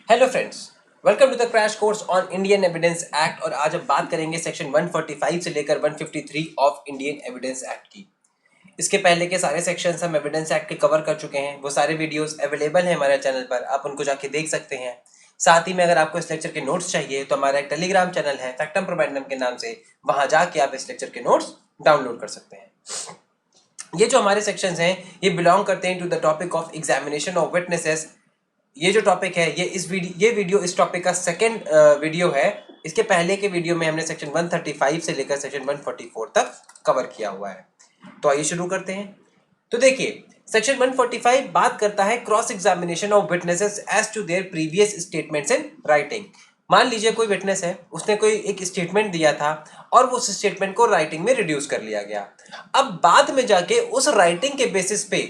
Hello friends, welcome to the crash course on Indian evidence act. और आज हम बात करेंगे सेक्शन 145 से लेकर 153 ऑफ इंडियन एविडेंस एक्ट की। इसके पहले के सारे सेक्शंस हम एविडेंस एक्ट के कवर कर चुके हैं। वो सारे वीडियोस अवेलेबल हैं हमारे चैनल पर, आप उनको जाके देख सकते हैं। साथ ही में अगर आपको इस लेक्चर के नोट्स चाहिए तो हमारा एक टेलीग्राम चैनल है फैक्टम प्रोबैंडम के नाम से, वहां जाके आप इस लेक्चर के नोट्स डाउनलोड कर सकते हैं। ये जो हमारे सेक्शंस हैं ये बिलोंग करते हैं to the topic of examination of witnesses. ये जो टॉपिक है ये वीडियो इस टॉपिक का सेकंड वीडियो है। इसके पहले के वीडियो में हमने सेक्शन 135 से लेकर सेक्शन 144 तक कवर किया हुआ है। तो आइए शुरू करते हैं। तो देखिए, सेक्शन 145 बात करता है cross examination of witnesses as to their previous statements in writing. मान लीजिए कोई विटनेस है, उसने कोई एक स्टेटमेंट दिया था और वो उस स्टेटमेंट को राइटिंग में रिड्यूस कर लिया गया। अब बाद में जाके उस राइटिंग के बेसिस पे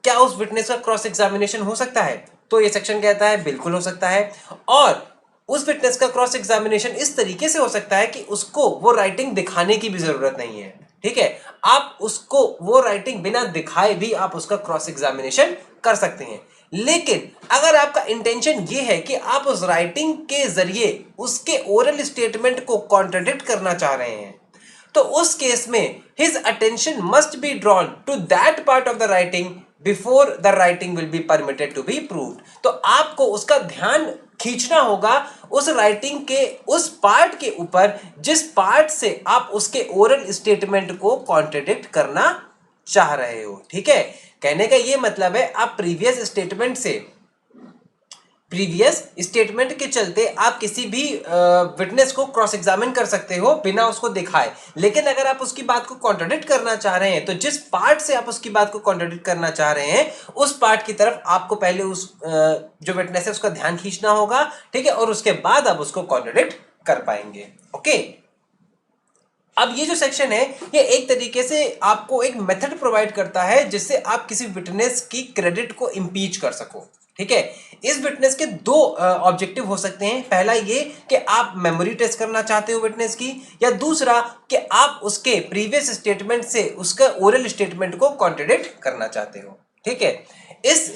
क्या उस विटनेस का क्रॉस एग्जामिनेशन हो सकता है? तो ये सेक्शन कहता है बिल्कुल हो सकता है। और उस विटनेस का क्रॉस एग्जामिनेशन इस तरीके से हो सकता है कि उसको वो राइटिंग दिखाने की भी जरूरत नहीं है। ठीक है, आप उसको वो राइटिंग बिना दिखाए भी आप उसका क्रॉस एग्जामिनेशन कर सकते हैं। लेकिन अगर आपका इंटेंशन ये है कि आप उस राइटिंग के जरिए उसके ओरल स्टेटमेंट को कॉन्ट्रडिक्ट करना चाह रहे हैं, तो उस केस में his attention must be drawn to that part of the writing before the writing will be permitted to be proved। तो आपको उसका ध्यान खींचना होगा उस राइटिंग के उस पार्ट के ऊपर जिस पार्ट से आप उसके ओरल स्टेटमेंट को कॉन्ट्रडिक्ट करना चाह रहे हो। ठीक है, कहने का ये मतलब है आप प्रीवियस स्टेटमेंट के चलते आप किसी भी विटनेस को क्रॉस एग्जामिन कर सकते हो बिना उसको दिखाए। लेकिन अगर आप उसकी बात को कॉन्ट्रडिक्ट करना चाह रहे हैं तो जिस पार्ट से आप उसकी बात को कॉन्ट्रडिक्ट करना चाह रहे हैं उस पार्ट की तरफ आपको पहले उस जो विटनेस है उसका ध्यान खींचना होगा। ठीक है, और उसके बाद आप उसको कॉन्ट्रडिक्ट कर पाएंगे। ओके, अब ये जो सेक्शन है ये एक तरीके से आपको एक मेथड प्रोवाइड करता है जिससे आप किसी विटनेस की क्रेडिट को इंपीच कर सको। ठीक है, इस विटनेस के दो ऑब्जेक्टिव हो सकते हैं। पहला ये कि आप मेमोरी टेस्ट करना चाहते हो विटनेस की, या दूसरा कि आप उसके प्रीवियस स्टेटमेंट से उसका ओरल स्टेटमेंट को कॉन्ट्रडिक्ट करना चाहते हो। ठीक है, इस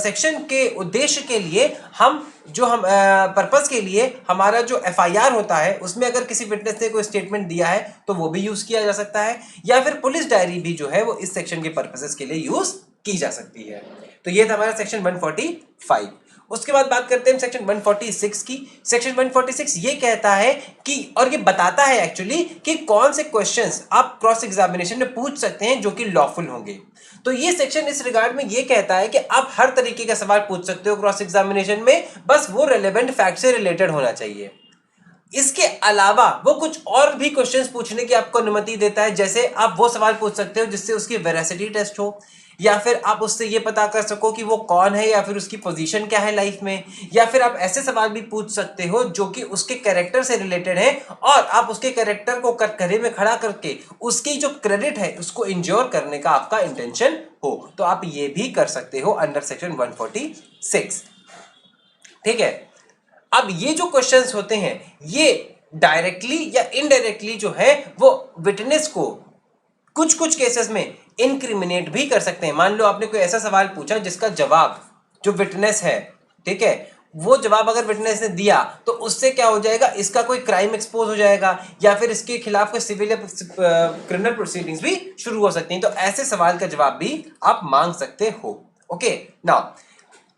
सेक्शन के उद्देश्य के लिए हम पर्पस के लिए हमारा जो एफआईआर होता है उसमें अगर किसी विटनेस ने कोई स्टेटमेंट दिया है तो वो भी यूज किया जा सकता है, या फिर पुलिस डायरी भी जो है वो इस सेक्शन के पर्पसेस के लिए यूज की जा सकती है। तो ये था हमारा सेक्शन 145। उसके बाद बात करते हैं सेक्शन 146 की। सेक्शन 146 ये कहता है कि, और ये बताता है एक्चुअली कि कौन से क्वेश्चंस आप क्रॉस एग्जामिनेशन में पूछ सकते हैं जो कि लॉफुल होंगे। तो ये सेक्शन इस रिगार्ड में ये कहता है कि आप हर तरीके का सवाल पूछ सकते हो क्रॉस एग्जामिनेशन में, बस वो रेलेवेंट फैक्ट से रिलेटेड होना चाहिए। इसके अलावा वो कुछ और भी क्वेश्चंस पूछने की आपको अनुमति देता है। जैसे आप वो सवाल पूछ सकते हो जिससे उसकी वेरासिटी टेस्ट हो, या फिर आप उससे ये पता कर सको कि वो कौन है या फिर उसकी पोजीशन क्या है लाइफ में, या फिर आप ऐसे सवाल भी पूछ सकते हो जो कि उसके कैरेक्टर से रिलेटेड है और आप उसके कैरेक्टर को कटघरे में खड़ा करके उसकी जो क्रेडिट है उसको इंश्योर करने का आपका इंटेंशन हो, तो आप ये भी कर सकते हो अंडर सेक्शन 146। ठीक है, अब ये जो क्वेश्चंस होते हैं ये डायरेक्टली या इनडायरेक्टली जो है वो विटनेस को कुछ कुछ केसेस में इनक्रिमिनेट भी कर सकते हैं। मान लो आपने कोई ऐसा सवाल पूछा जिसका जवाब जो विटनेस है, ठीक है, वो जवाब अगर विटनेस ने दिया तो उससे क्या हो जाएगा, इसका कोई क्राइम एक्सपोज हो जाएगा या फिर इसके खिलाफ कोई सिविल या क्रिमिनल प्रोसीडिंग्स भी शुरू हो सकती हैं। तो ऐसे सवाल का जवाब भी आप मांग सकते हो। ओके, नाउ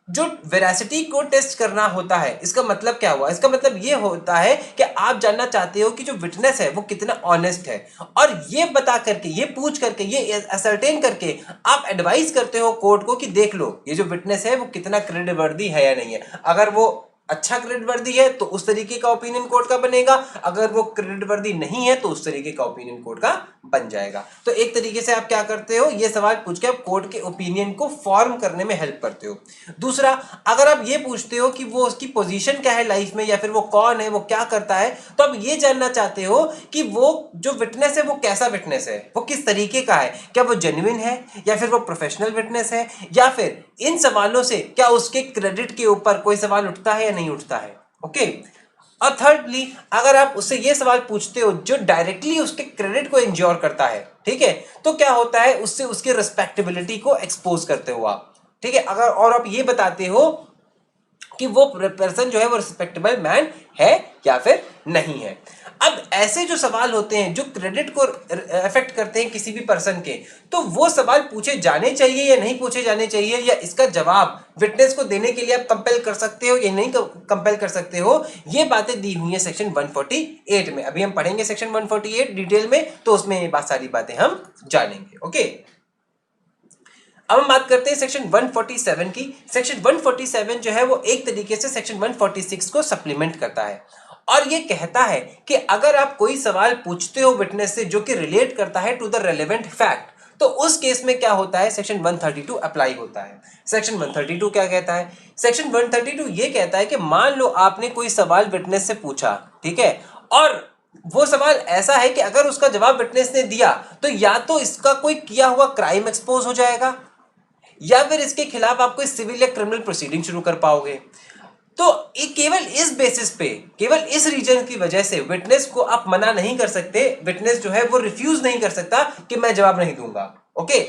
जो वेरासिटी को टेस्ट करना होता है इसका मतलब क्या हुआ? इसका मतलब ये होता है कि आप जानना चाहते हो कि जो विटनेस है वो कितना ऑनेस्ट है, और ये बता करके, ये पूछ करके, ये असर्टेन करके आप एडवाइस करते हो कोर्ट को कि देख लो ये जो विटनेस है वो कितना क्रेडिटवर्दी है या नहीं है। अगर वो अच्छा क्रेडिटवर्दी है तो उस तरीके का ओपिनियन कोर्ट का बनेगा, अगर वो क्रेडिटवर्दी नहीं है तो उस तरीके का ओपिनियन कोर्ट का बन जाएगा। तो एक तरीके से आप क्या करते हो, ये सवाल पूछ के आप कोर्ट के ओपिनियन को फॉर्म करने में हेल्प करते हो। दूसरा, अगर आप ये पूछते हो कि वो उसकी पोजीशन क्या है लाइफ में या फिर वो कौन है, वो क्या करता है, तो आप ये जानना चाहते हो कि वो जो विटनेस है वो कैसा विटनेस है, वो किस तरीके का है, क्या वो जेन्युइन है या फिर वो प्रोफेशनल विटनेस है, या फिर इन सवालों से क्या उसके क्रेडिट के ऊपर कोई सवाल उठता है या नहीं उठता है। ओके, और थर्डली अगर आप उससे ये सवाल पूछते हो जो डायरेक्टली उसके क्रेडिट को इंश्योर करता है, ठीक है, तो क्या होता है, उससे उसकी रिस्पेक्टेबिलिटी को एक्सपोज करते हो आप। ठीक है, अगर और आप ये बताते हो कि वो पर्सन जो है वो रिस्पेक्टेबल मैन है या फिर नहीं है। अब ऐसे जो सवाल होते हैं जो क्रेडिट को अफेक्ट करते हैं किसी भी पर्सन के, तो वो सवाल पूछे जाने चाहिए या नहीं पूछे जाने चाहिए, या इसका जवाब विटनेस को देने के लिए आप कंपेल कर सकते हो या नहीं कंपेल कर सकते हो, ये बातें दी हुई है सेक्शन 148 में। अभी हम पढ़ेंगे सेक्शन 148 डिटेल में, तो उसमें ये सारी बातें हम जानेंगे। ओके, अब हम बात करते हैं सेक्शन 147 की। सेक्शन 147 जो है वो एक तरीके से सेक्शन 146 को सप्लीमेंट करता है और ये कहता है कि अगर आप कोई सवाल पूछते हो विटनेस से जो कि रिलेट करता है टू द रेलेवेंट फैक्ट, तो उस केस में क्या होता है, सेक्शन 132 अप्लाई होता है। सेक्शन 132 क्या कहता है? सेक्शन 132 ये कहता है कि मान लो आपने कोई सवाल विटनेस से पूछा, ठीक है, और वो सवाल ऐसा है कि अगर उसका जवाब विटनेस ने दिया तो या तो इसका कोई किया हुआ क्राइम एक्सपोज हो जाएगा या फिर इसके खिलाफ आप कोई सिविल या क्रिमिनल प्रोसीडिंग शुरू कर पाओगे। तो केवल इस बेसिस पे, केवल इस रीजन की वजह से विटनेस को आप मना नहीं कर सकते, विटनेस जो है वो रिफ्यूज नहीं कर सकता कि मैं जवाब नहीं दूंगा। ओके,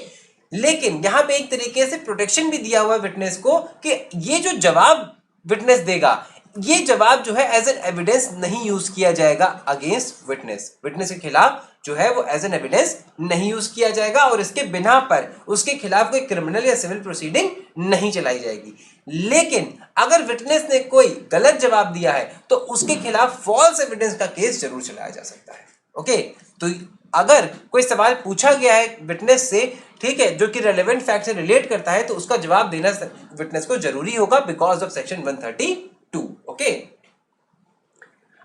लेकिन यहां पे एक तरीके से प्रोटेक्शन भी दिया हुआ है विटनेस को कि ये जो जवाब विटनेस देगा, ये जवाब जो है एज एन एविडेंस नहीं यूज किया जाएगा अगेंस्ट विटनेस, विटनेस के खिलाफ जो है वो एज एन एविडेंस नहीं यूज किया जाएगा और इसके बिना पर उसके खिलाफ कोई क्रिमिनल या सिविल प्रोसीडिंग नहीं चलाई जाएगी। लेकिन अगर विटनेस ने कोई गलत जवाब दिया है तो उसके खिलाफ फॉल्स एविडेंस का केस जरूर चलाया जा सकता है। ओके, तो अगर कोई सवाल पूछा गया है विटनेस से, ठीक है, जो कि रेलेवेंट फैक्ट से रिलेट करता है, तो उसका जवाब देना विटनेस को जरूरी होगा बिकॉज ऑफ सेक्शन 132। ओके,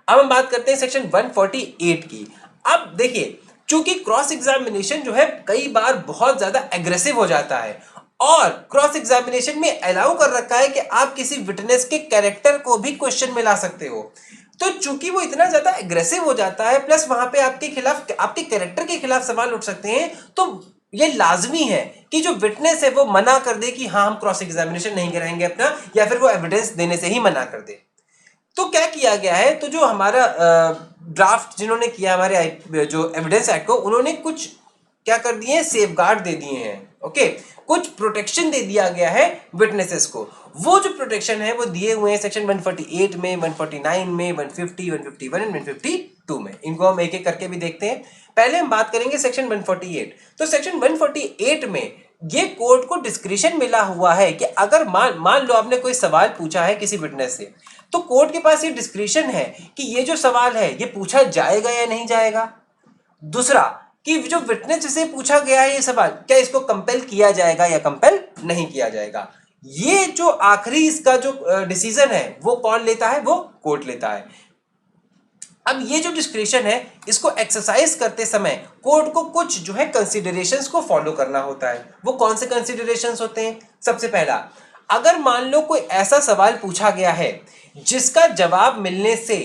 अब हम बात करते हैं सेक्शन 148 की। अब देखिए, चूंकि क्रॉस एग्जामिनेशन जो है कई बार बहुत ज्यादा एग्रेसिव हो जाता है और क्रॉस एग्जामिनेशन में अलाउ कर रखा है कि आप किसी विटनेस के कैरेक्टर को भी क्वेश्चन में ला सकते हो, तो चूंकि वो इतना ज्यादा एग्रेसिव हो जाता है प्लस वहां पे आपके खिलाफ, आपके कैरेक्टर के खिलाफ सवाल उठ सकते हैं, तो ये लाजमी है कि जो विटनेस है वो मना कर दे कि हाँ हम क्रॉस एग्जामिनेशन नहीं कराएंगे अपना, या फिर वो एविडेंस देने से ही मना कर दे। तो क्या किया गया है, तो जो हमारा ड्राफ्ट जिन्होंने किया हमारे जो एविडेंस एक्ट को, उन्होंने कुछ क्या कर दिए, सेफगार्ड दे दिए हैं। ओके, कुछ प्रोटेक्शन दे दिया गया है विटनेसेस को। वो जो प्रोटेक्शन है वो दिए हुए हैं सेक्शन 148 में, 149 में, 150, 151 एंड 152 में। इनको हम एक एक करके भी देखते हैं। पहले हम बात करेंगे सेक्शन 148। तो सेक्शन 148 में ये कोर्ट को डिस्क्रिशन मिला हुआ है कि अगर मान लो आपने कोई सवाल पूछा है किसी विटनेस से, तो कोर्ट के पास ये डिस्क्रिशन है कि ये जो सवाल है ये पूछा जाएगा या नहीं जाएगा। दूसरा, कि जो विटनेस जिसे पूछा गया है ये सवाल, क्या इसको कंपेल किया जाएगा या कंपेल नहीं किया जाएगा। ये जो आखिरी इसका जो डिसीजन है वो कौन लेता है, वो कोर्ट लेता है। अब ये जो डिस्क्रिशन है इसको एक्सरसाइज करते समय कोर्ट को कुछ जो है कंसिडरेशंस को फॉलो करना होता है। वो कौन से कंसिडरेशंस होते हैं? सबसे पहला, अगर मान लो कोई ऐसा सवाल पूछा गया है जिसका जवाब मिलने से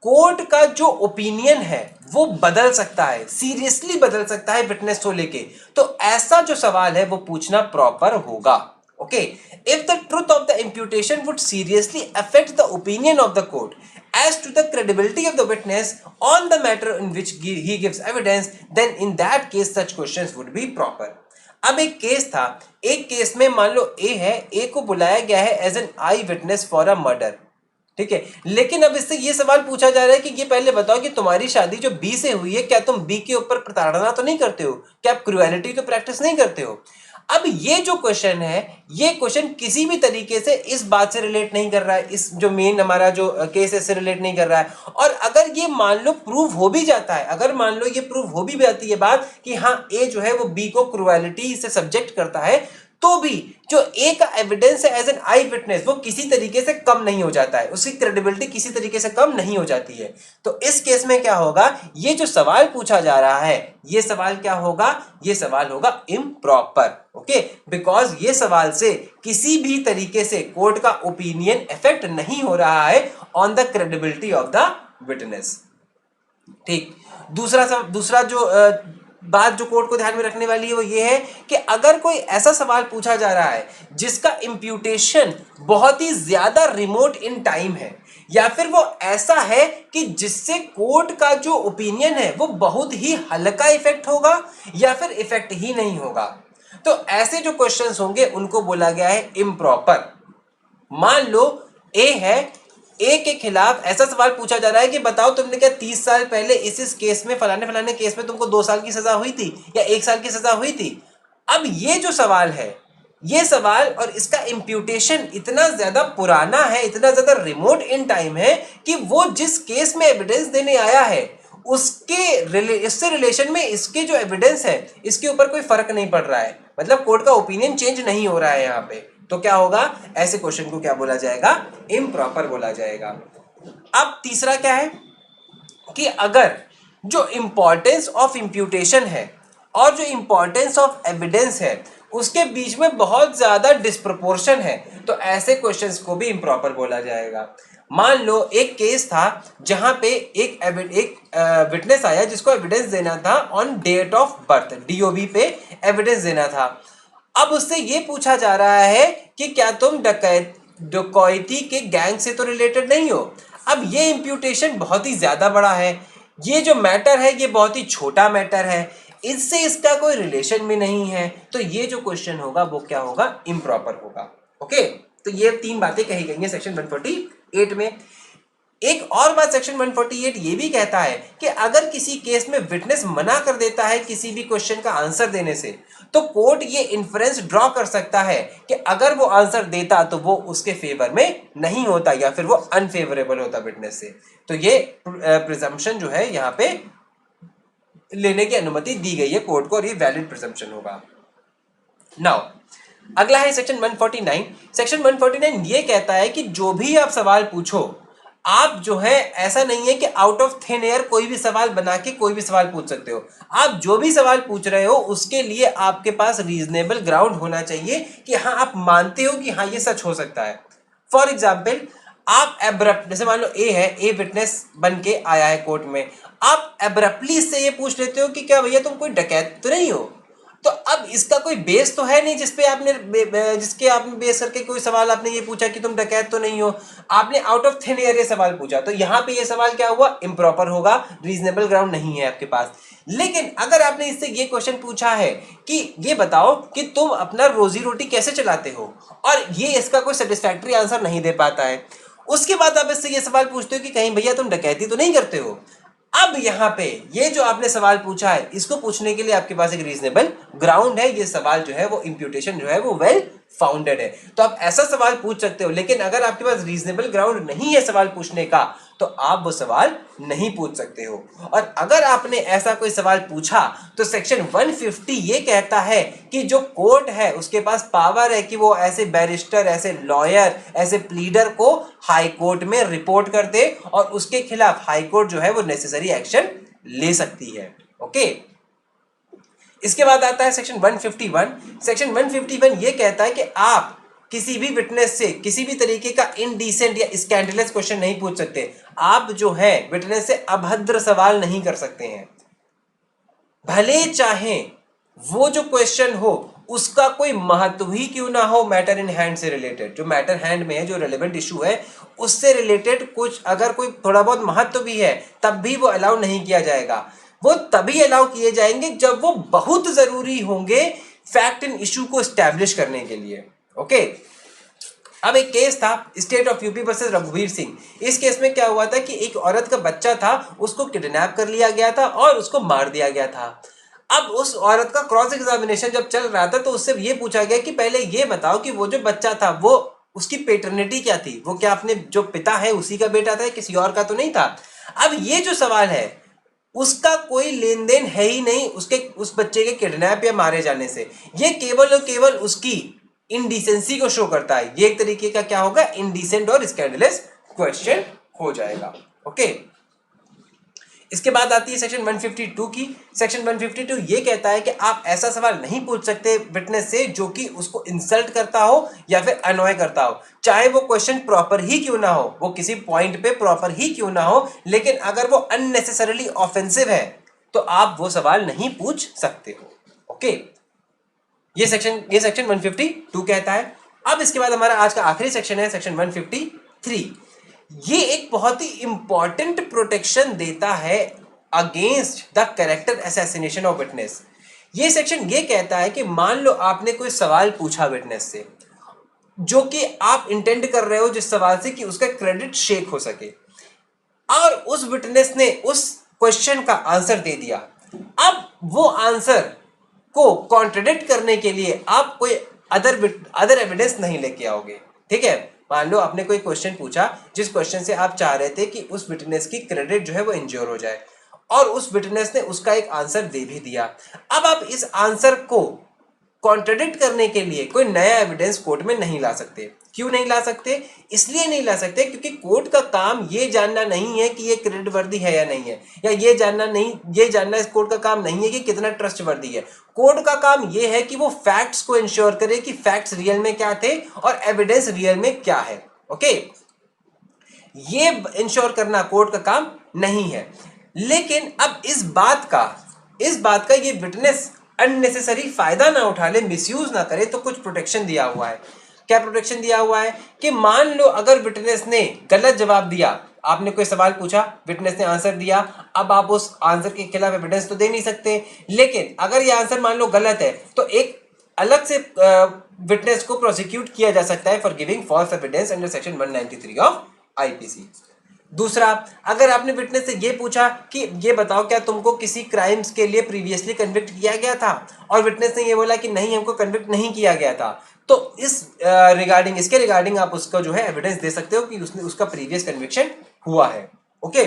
कोर्ट का जो ओपिनियन है वो बदल सकता है, सीरियसली बदल सकता है विटनेस को लेके, तो ऐसा जो सवाल है वो पूछना प्रॉपर होगा। Okay, if the truth of the imputation would seriously affect the opinion of the court as to the credibility of the witness on the matter in which he gives evidence, then in that case such questions would be proper. अब एक case था, एक case में मान लो ए है, ए को बुलाया गया है as an eye witness for a murder, ठीक है, लेकिन अब इससे ये सवाल पूछा जा रहा है कि ये पहले बताओ कि तुम्हारी शादी जो बी से हुई है, क्या तुम बी के ऊपर प्रताड़ना तो नहीं करते हो, क्या आप क्रुएलिटी तो प्रैक्टिस नहीं करते हो। अब ये जो क्वेश्चन है, ये क्वेश्चन किसी भी तरीके से इस बात से रिलेट नहीं कर रहा है, इस जो मेन हमारा जो केस है इससे रिलेट नहीं कर रहा है। और अगर ये मान लो प्रूव हो भी जाता है, अगर मान लो ये प्रूव हो भी जाती है बात कि हाँ ए जो है वो बी को क्रुएलिटी से सब्जेक्ट करता है, तो भी जो ए का एविडेंस है एज एन आई विटनेस वो किसी तरीके से कम नहीं हो जाता है, उसकी क्रेडिबिलिटी किसी तरीके से कम नहीं हो जाती है। तो इस केस में क्या होगा, ये जो सवाल पूछा जा रहा है ये सवाल क्या होगा, ये सवाल होगा इम्प्रॉपर। ओके, बिकॉज ये सवाल से किसी भी तरीके से कोर्ट का ओपिनियन इफेक्ट नहीं हो रहा है on the credibility of the witness. ठीक, दूसरा जो बात जो कोर्ट को ध्यान में रखने वाली है वो ये है कि अगर कोई ऐसा सवाल पूछा जा रहा है जिसका इम्प्यूटेशन बहुत ही ज्यादा रिमोट इन टाइम है, या फिर वो ऐसा है कि जिससे कोर्ट का जो ओपिनियन है वो बहुत ही हल्का इफेक्ट होगा या फिर इफेक्ट ही नहीं होगा, तो ऐसे जो क्वेश्चंस होंगे उनको बोला गया है इम्प्रॉपर। मान लो ए है, ए के खिलाफ ऐसा सवाल पूछा जा रहा है कि बताओ तुमने क्या 30 साल पहले इस केस में फलाने फलाने केस में तुमको 2 साल की सजा हुई थी या 1 साल की सजा हुई थी। अब ये जो सवाल है, ये सवाल और इसका इम्प्यूटेशन इतना ज्यादा पुराना है, इतना ज्यादा रिमोट इन टाइम है कि वो जिस केस में एविडेंस देने आया है इससे रिलेशन में इसके जो एविडेंस है इसके ऊपर कोई फर्क नहीं पड़ रहा है, मतलब कोर्ट का ओपिनियन चेंज नहीं हो रहा है यहाँ पे। तो क्या होगा, ऐसे क्वेश्चन को क्या बोला जाएगा, इम्प्रॉपर बोला जाएगा। अब तीसरा क्या है कि अगर जो इंपॉर्टेंस ऑफ इम्प्यूटेशन है और जो इंपॉर्टेंस ऑफ एविडेंस है उसके बीच में बहुत ज्यादा डिस्प्रपोर्शन है तो ऐसे क्वेश्चंस को भी इम्प्रॉपर बोला जाएगा। मान लो एक केस था जहां पे एक विटनेस आया जिसको एविडेंस देना था on date of birth, DOB पे एविडेंस देना था। अब उससे ये पूछा जा रहा है कि क्या तुम डकैती के गैंग से तो रिलेटेड नहीं हो। अब ये इम्प्यूटेशन बहुत ही ज्यादा बड़ा है, ये जो मैटर है ये बहुत ही छोटा मैटर है, इससे इसका कोई रिलेशन भी नहीं है, तो ये जो क्वेश्चन होगा वो क्या होगा, इम्प्रॉपर होगा। ओके, तो ये 3 बातें कही गई हैं सेक्शन 148 में। एक और बात सेक्शन 148 ये भी कहता है कि अगर किसी केस में विटनेस मना कर देता है किसी भी क्वेश्चन का आंसर देने से तो कोर्ट ये इन्फरेंस ड्रॉ कर सकता है कि अगर वो आंसर देता तो वो उसके फेवर में नहीं होता या फिर वो अनफेवरेबल होता विटनेस से। तो ये प्रिजम्पशन जो है यहाँ पे लेने की अनुमति दी गई है कोर्ट को और ये वैलिड प्रिजम्पशन होगा। नाउ अगला है सेक्शन 149। सेक्शन 149 ये कहता है कि जो भी आप सवाल पूछो, आप जो है ऐसा नहीं है कि आउट ऑफ थिन एयर कोई भी सवाल बना के कोई भी सवाल पूछ सकते हो। आप जो भी सवाल पूछ रहे हो उसके लिए आपके पास रीजनेबल ग्राउंड होना चाहिए कि हाँ आप मानते हो कि हाँ ये सच हो सकता है। फॉर एग्जाम्पल आप एब्रप्ट, जैसे मान लो ए है, ए विटनेस बन के आया है कोर्ट में, आप एब्रप्टली इससे ये पूछ लेते हो कि क्या भैया तुम कोई डकैत तो नहीं हो, तो अब इसका कोई बेस तो है नहीं जिसपे आपने जिसके आपने बेस करके कोई सवाल आपने ये पूछा कि तुम डकैत तो नहीं हो, आपने आउट ऑफ थिन एयर ये सवाल पूछा, तो यहाँ पे ये सवाल क्या हुआ, इम्प्रॉपर होगा, रीजनेबल ग्राउंड नहीं है आपके पास। लेकिन अगर आपने इससे ये क्वेश्चन पूछा है कि ये बताओ कि तुम अपना रोजी रोटी कैसे चलाते हो और ये इसका कोई सेटिस्फैक्टरी आंसर नहीं दे पाता है, उसके बाद आप इससे ये सवाल पूछते हो कि कहीं भैया तुम डकैती तो नहीं करते हो। अब यहाँ पे ये जो आपने सवाल पूछा है इसको पूछने के लिए आपके पास एक रीजनेबल ग्राउंड है, ये सवाल जो है वो इम्प्यूटेशन जो है वो वेल फाउंडेड है, तो आप ऐसा सवाल पूछ सकते हो। लेकिन अगर आपके पास रीजनेबल ग्राउंड नहीं है सवाल पूछने का तो आप वो सवाल नहीं पूछ सकते हो। और अगर आपने ऐसा कोई सवाल पूछा तो सेक्शन 150 ये कहता है कि जो कोर्ट है उसके पास पावर है कि वो ऐसे बैरिस्टर, ऐसे लॉयर, ऐसे प्लीडर को हाई कोर्ट में रिपोर्ट कर दे और उसके खिलाफ हाई कोर्ट जो है वो नेसेसरी एक्शन ले सकती है। ओके, इसके बाद आता है सेक्शन 151। सेक्शन 151 ये कहता है कि आप किसी भी विटनेस से किसी भी तरीके का इनडिसेंट या स्कैंडलस क्वेश्चन नहीं पूछ सकते, आप जो है विटनेस से अभद्र सवाल नहीं कर सकते हैं, भले चाहे वो जो क्वेश्चन हो उसका कोई महत्व ही क्यों ना हो, मैटर इन हैंड से रिलेटेड, जो मैटर हैंड में है, जो रेलेवेंट इशू है उससे रिलेटेड कुछ अगर कोई थोड़ा बहुत महत्व भी है तब भी वो अलाउ नहीं किया जाएगा। वो तभी अलाउ किए जाएंगे जब वो बहुत जरूरी होंगे फैक्ट इन इशू को एस्टैब्लिश करने के लिए। ओके, अब एक केस था स्टेट ऑफ यूपी वर्सेस रघुवीर सिंह। इस केस में क्या हुआ था कि एक औरत का बच्चा था, उसको किडनैप कर लिया गया था और उसको मार दिया गया था। अब उस औरत का क्रॉस एग्जामिनेशन जब चल रहा था तो उससे ये पूछा गया कि पहले ये बताओ कि वो जो बच्चा था वो उसकी पेटर्निटी क्या थी, वो क्या अपने जो पिता है उसी का बेटा था, किसी और का तो नहीं था। अब ये जो सवाल है उसका कोई लेन देन है ही नहीं उसके उस बच्चे के किडनैप या मारे जाने से, ये केवल और केवल उसकी इनडिसेंसी को शो करता है। ये एक तरीके का क्या होगा, इनडिसेंट और स्कैंडलस क्वेश्चन हो जाएगा। ओके, इसके बाद आती है सेक्शन 152 की। सेक्शन 152 ये कहता है कि आप ऐसा सवाल नहीं पूछ सकते विटनेस से जो कि उसको इंसल्ट करता हो या फिर अनॉय करता हो, चाहे वो क्वेश्चन प्रॉपर ही क्यों ना हो, वो किसी पॉइंट पे प्रॉपर ही क्यों ना हो, लेकिन अगर वो अननेसेसरली ऑफेंसिव है तो आप वो सवाल नहीं पूछ सकते हो। ओके, ये सेक्शन 152 कहता है। अब इसके बाद हमारा आज का आखिरी सेक्शन है सेक्शन 153। ये एक बहुत ही इंपॉर्टेंट प्रोटेक्शन देता है against the character assassination of witness. ये सेक्शन ये कहता है कि मान लो आपने कोई सवाल पूछा विटनेस से जो कि आप इंटेंड कर रहे हो जिस सवाल से कि उसका क्रेडिट शेक हो सके, और उस विटनेस ने उस क्वेश्चन का आंसर दे दिया। अब वो आंसर को कॉन्ट्रडिक्ट करने के लिए आप कोई अदर एविडेंस नहीं लेके आओगे, ठीक है। मान लो आपने कोई क्वेश्चन पूछा जिस क्वेश्चन से आप चाह रहे थे कि उस विटनेस की क्रेडिट जो है वो इंश्योर हो जाए, और उस विटनेस ने उसका एक आंसर दे भी दिया। अब आप इस आंसर को कॉन्ट्रडिक्ट करने के लिए कोई नया एविडेंस कोर्ट में नहीं ला सकते। क्यों नहीं ला सकते? इसलिए नहीं ला सकते क्योंकि कोर्ट का काम ये जानना नहीं है कि ये क्रेडिट वर्दी है या नहीं है, या ये जानना इस कोर्ट का काम नहीं है कि कितना ट्रस्ट वर्दी है। कोर्ट का काम ये है कि वो फैक्ट्स को इंश्योर करे कि फैक्ट्स रियल में क्या थे और एविडेंस रियल में क्या है। ओके, ये इंश्योर करना कोर्ट का काम नहीं है। लेकिन अब इस बात का ये विटनेस अननेसेसरी फायदा ना उठा ले, मिसयूज ना करे, तो कुछ प्रोटेक्शन दिया हुआ है। क्या प्रोटेक्शन दिया हुआ है कि मान लो अगर विटनेस ने गलत जवाब दिया, आपने कोई सवाल पूछा, विटनेस ने आंसर दिया, अब आप उस आंसर के खिलाफ एविडेंस तो दे नहीं सकते, लेकिन अगर ये आंसर मान लो गलत है तो एक अलग से विटनेस को प्रोसिक्यूट किया जा सकता है for giving false evidence under section 193 of IPC. दूसरा, अगर आपने विटनेस से ये पूछा कि ये बताओ क्या तुमको किसी क्राइम्स के लिए प्रीवियसली कन्विक्ट किया गया था, और विटनेस ने ये बोला कि नहीं हमको कन्विक्ट नहीं किया गया था, तो इसके रिगार्डिंग आप उसका जो है एविडेंस दे सकते हो कि उसका प्रीवियस कन्विक्शन हुआ है। ओके।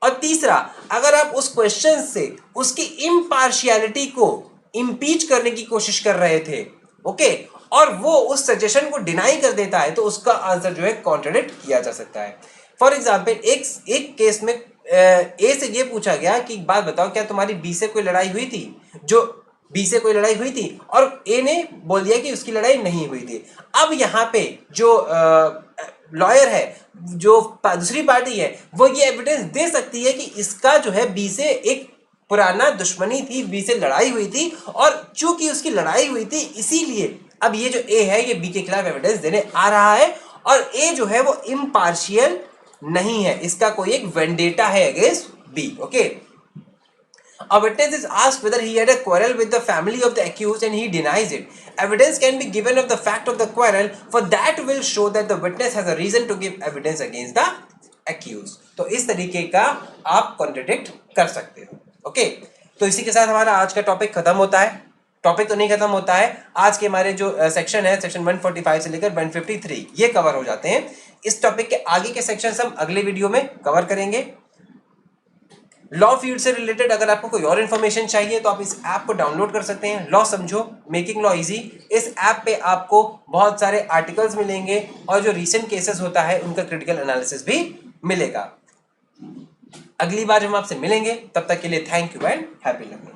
और तीसरा, अगर आप उस क्वेश्चन से उसकी इम्पार्शियलिटी को इम्पीच करने की कोशिश कर रहे थे, ओके, और वो उस सजेशन को डिनाई कर देता है, तो उसका आंसर जो है कॉन्ट्रडिक्ट किया जा सकता है। फॉर एग्जाम्पल, एक केस में ए से ये पूछा गया कि बात बताओ क्या तुम्हारी बी से कोई लड़ाई हुई थी, और ए ने बोल दिया कि उसकी लड़ाई नहीं हुई थी। अब यहाँ पे जो लॉयर है, जो दूसरी पार्टी है, वो ये एविडेंस दे सकती है कि इसका जो है बी से एक पुराना दुश्मनी थी, बी से लड़ाई हुई थी, और चूंकि उसकी लड़ाई हुई थी इसीलिए अब ये जो ए है ये बी के खिलाफ एविडेंस देने आ रहा है, और ए जो है वो इम्पार्शियल नहीं है, इसका कोई एक वेंडेटा है against B. Okay, a witness is asked whether he had a quarrel with the family of the accused and he denies it. Evidence can be given of the fact of the quarrel, for that will show that the witness has a reason to give evidence against the accused. तो इस तरीके का आप contradict कर सकते हो। Okay, तो इसी के साथ हमारा आज का टॉपिक खत्म होता है। टॉपिक तो नहीं खत्म होता है, आज के हमारे जो सेक्शन है, सेक्शन 145 से लेकर 153 ये कवर हो जाते हैं। इस टॉपिक के आगे के सेक्शंस हम अगले वीडियो में कवर करेंगे। लॉ फील्ड से रिलेटेड अगर आपको कोई और इन्फॉर्मेशन चाहिए तो आप इस ऐप को डाउनलोड कर सकते हैं, लॉ समझो मेकिंग लॉ इजी। इस ऐप पे आपको बहुत सारे आर्टिकल्स मिलेंगे और जो रीसेंट केसेस होता है उनका क्रिटिकल एनालिसिस भी मिलेगा। अगली बार हम आपसे मिलेंगे, तब तक के लिए thank you and happy learning.